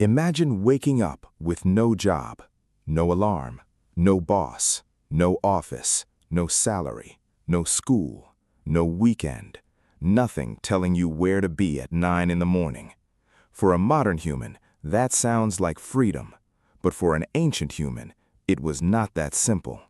Imagine waking up with no job, no alarm, no boss, no office, no salary, no school, no weekend, nothing telling you where to be at 9 in the morning. For a modern human, that sounds like freedom, but for an ancient human, it was not that simple.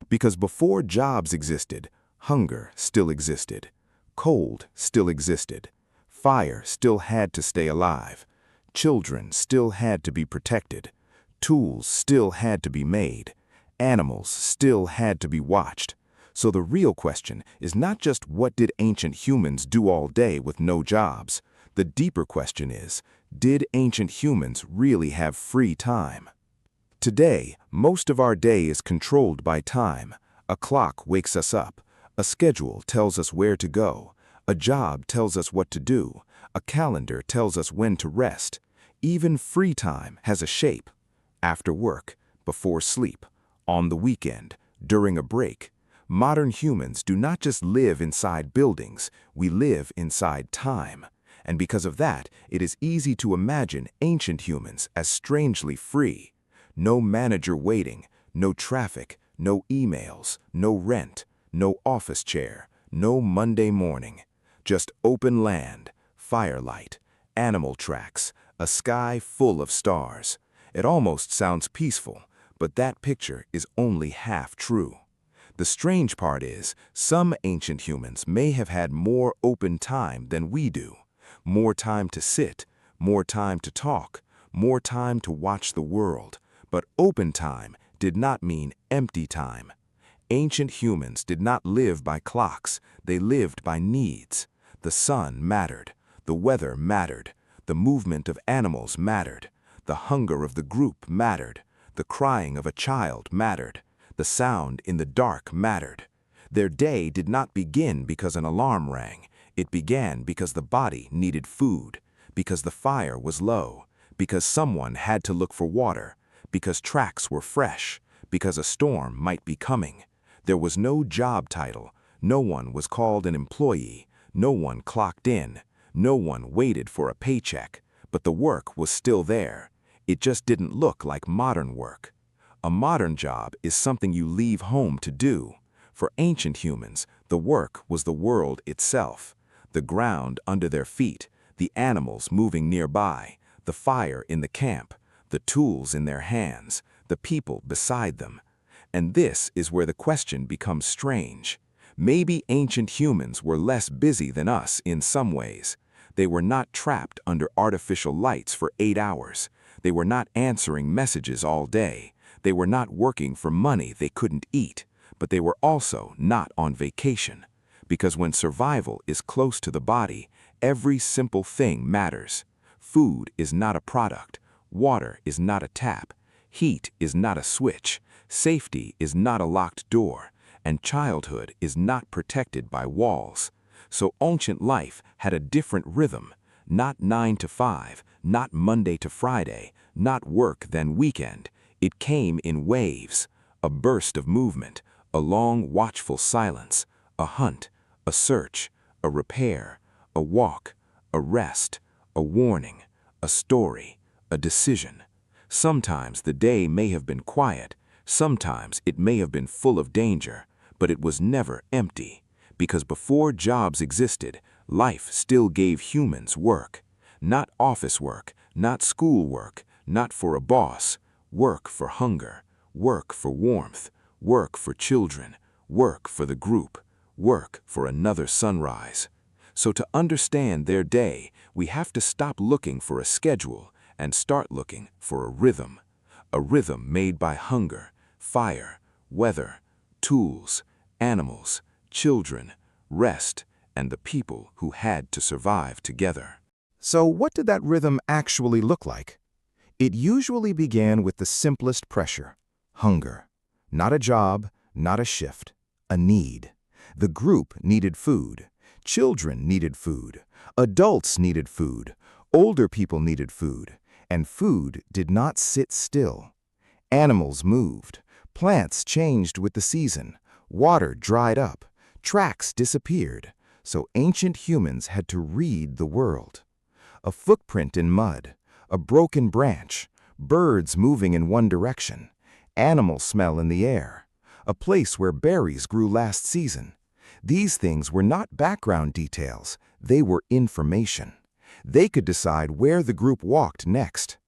Because before jobs existed, hunger still existed, cold still existed, fire still had to stay alive, children still had to be protected, tools still had to be made, animals still had to be watched. So the real question is not just what did ancient humans do all day with no jobs? The deeper question is, did ancient humans really have free time? Today, most of our day is controlled by time. A clock wakes us up. A schedule tells us where to go. A job tells us what to do. A calendar tells us when to rest. Even free time has a shape. After work, before sleep, on the weekend, during a break. Modern humans do not just live inside buildings, we live inside time. And because of that, it is easy to imagine ancient humans as strangely free. No manager waiting, no traffic, no emails, no rent, no office chair, no Monday morning. Just open land, firelight, animal tracks, a sky full of stars. It almost sounds peaceful, but that picture is only half true. The strange part is, some ancient humans may have had more open time than we do. More time to sit, more time to talk, more time to watch the world. But open time did not mean empty time. Ancient humans did not live by clocks, they lived by needs. The sun mattered, the weather mattered, the movement of animals mattered, the hunger of the group mattered, the crying of a child mattered, the sound in the dark mattered. Their day did not begin because an alarm rang. It began because the body needed food, because the fire was low, because someone had to look for water, because tracks were fresh, because a storm might be coming. There was no job title, no one was called an employee, no one clocked in, no one waited for a paycheck, but the work was still there. It just didn't look like modern work. A modern job is something you leave home to do. For ancient humans, the work was the world itself. The ground under their feet, the animals moving nearby, the fire in the camp, the tools in their hands, the people beside them. And this is where the question becomes strange. Maybe ancient humans were less busy than us in some ways. They were not trapped under artificial lights for 8 hours. They were not answering messages all day. They were not working for money they couldn't eat. But they were also not on vacation. Because when survival is close to the body, every simple thing matters. Food is not a product. Water is not a tap. Heat is not a switch. Safety is not a locked door. And childhood is not protected by walls. So ancient life had a different rhythm. Not 9 to 5, not Monday to Friday, not work then weekend. It came in waves. A burst of movement, a long watchful silence, a hunt, a search, a repair, a walk, a rest, a warning, a story, a decision. Sometimes the day may have been quiet, sometimes it may have been full of danger, but it was never empty. Because before jobs existed, life still gave humans work. Not office work, not school work, not for a boss. Work for hunger, work for warmth, work for children, work for the group, work for another sunrise. So to understand their day, we have to stop looking for a schedule and start looking for a rhythm made by hunger, fire, weather, tools, animals, children, rest, and the people who had to survive together. So what did that rhythm actually look like? It usually began with the simplest pressure, hunger. Not a job, not a shift, a need. The group needed food. Children needed food. Adults needed food. Older people needed food. And food did not sit still. Animals moved. Plants changed with the season. Water dried up. Tracks disappeared. So ancient humans had to read the world. A footprint in mud, a broken branch, birds moving in one direction, animal smell in the air, a place where berries grew last season. These things were not background details, they were information. They could decide where the group walked next.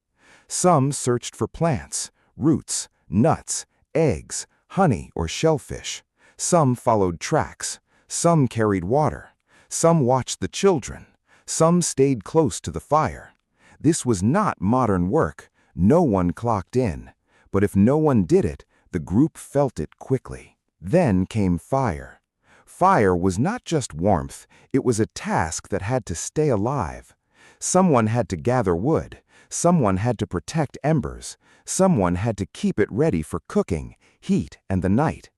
Some searched for plants, roots, nuts, eggs, honey, or shellfish. Some followed tracks. Some carried water. Some watched the children. Some stayed close to the fire. This was not modern work. No one clocked in. But if no one did it, the group felt it quickly. Then came fire. Fire was not just warmth, it was a task that had to stay alive. Someone had to gather wood. Someone had to protect embers. Someone had to keep it ready for cooking, heat, and the night.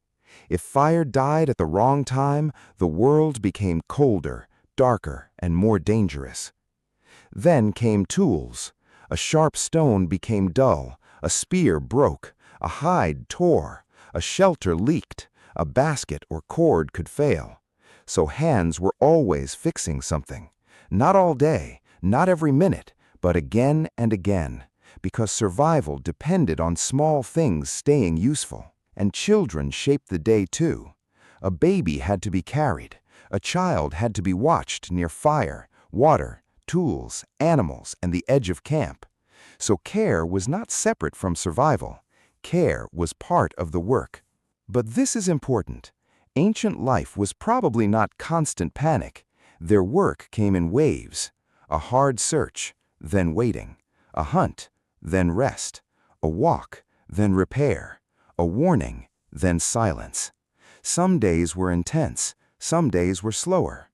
If fire died at the wrong time, the world became colder, darker, and more dangerous. Then came tools. A sharp stone became dull, a spear broke, a hide tore, a shelter leaked, a basket or cord could fail. So hands were always fixing something. Not all day, not every minute, but again and again, because survival depended on small things staying useful. And children shaped the day too. A baby had to be carried. A child had to be watched near fire, water, tools, animals, and the edge of camp. So care was not separate from survival. Care was part of the work. But this is important. Ancient life was probably not constant panic. Their work came in waves. A hard search, then waiting. A hunt, then rest. A walk, then repair. A warning, then silence. Some days were intense, some days were slower.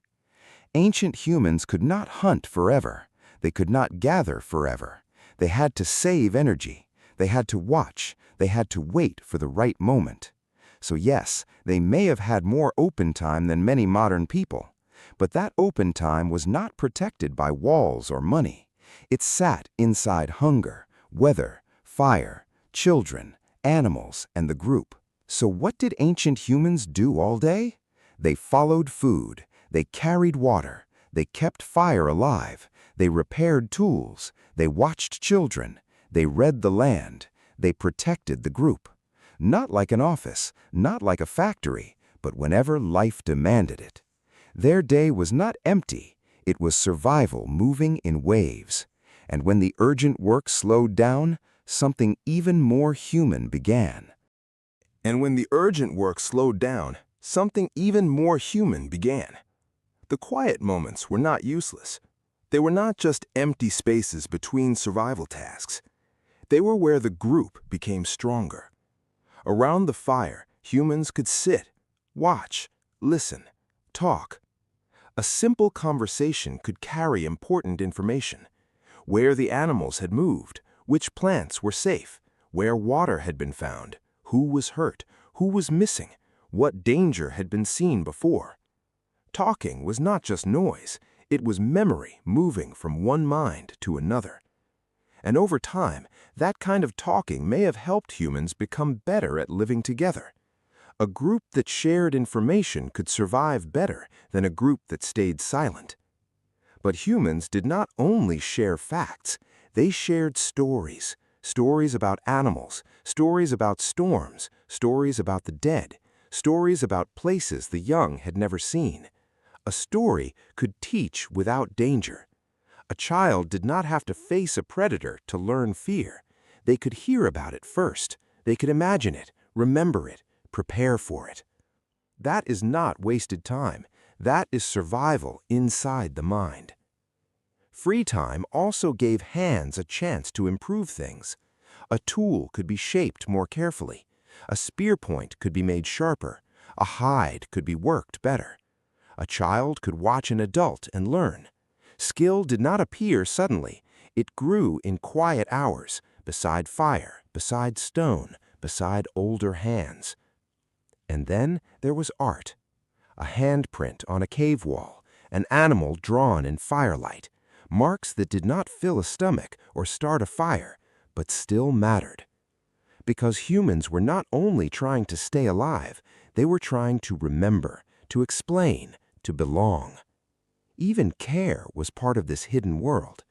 Ancient humans could not hunt forever. They could not gather forever. They had to save energy. They had to watch. They had to wait for the right moment. So yes, they may have had more open time than many modern people. But that open time was not protected by walls or money. It sat inside hunger, weather, fire, children, animals, and the group. So what did ancient humans do all day? They followed food. They carried water. They kept fire alive. They repaired tools. They watched children. They read the land. They protected the group. Not like an office, not like a factory, but whenever life demanded it. Their day was not empty. It was survival moving in waves. And when the urgent work slowed down, something even more human began. And when the urgent work slowed down, something even more human began. The quiet moments were not useless. They were not just empty spaces between survival tasks. They were where the group became stronger. Around the fire, humans could sit, watch, listen, talk. A simple conversation could carry important information. Where the animals had moved, which plants were safe, where water had been found, who was hurt, who was missing, what danger had been seen before. Talking was not just noise, it was memory moving from one mind to another. And over time, that kind of talking may have helped humans become better at living together. A group that shared information could survive better than a group that stayed silent. But humans did not only share facts, they shared stories. Stories about animals, stories about storms, stories about the dead, stories about places the young had never seen. A story could teach without danger. A child did not have to face a predator to learn fear. They could hear about it first. They could imagine it, remember it, prepare for it. That is not wasted time. That is survival inside the mind. Free time also gave hands a chance to improve things. A tool could be shaped more carefully. A spear point could be made sharper. A hide could be worked better. A child could watch an adult and learn. Skill did not appear suddenly. It grew in quiet hours, beside fire, beside stone, beside older hands. And then there was art. A handprint on a cave wall, an animal drawn in firelight, marks that did not fill a stomach or start a fire, but still mattered. Because humans were not only trying to stay alive, they were trying to remember, to explain, to belong. Even care was part of this hidden world.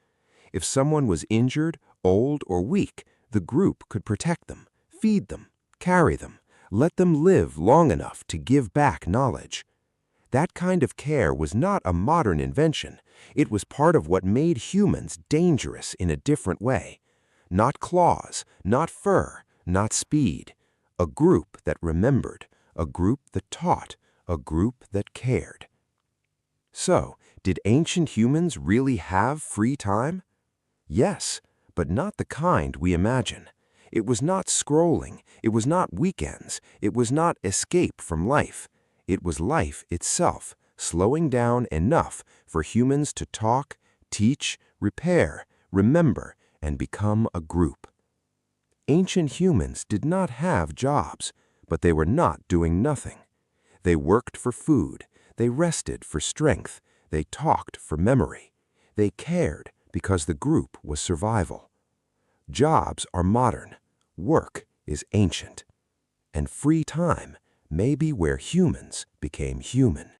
If someone was injured, old, or weak, the group could protect them, feed them, carry them, let them live long enough to give back knowledge. That kind of care was not a modern invention. It was part of what made humans dangerous in a different way. Not claws, not fur, not speed. A group that remembered, a group that taught, a group that cared. So, did ancient humans really have free time? Yes, but not the kind we imagine. It was not scrolling, it was not weekends, it was not escape from life. It was life itself, slowing down enough for humans to talk, teach, repair, remember, and become a group. Ancient humans did not have jobs, but they were not doing nothing. They worked for food, they rested for strength, they talked for memory. They cared because the group was survival. Jobs are modern, work is ancient, and free time may be where humans became human.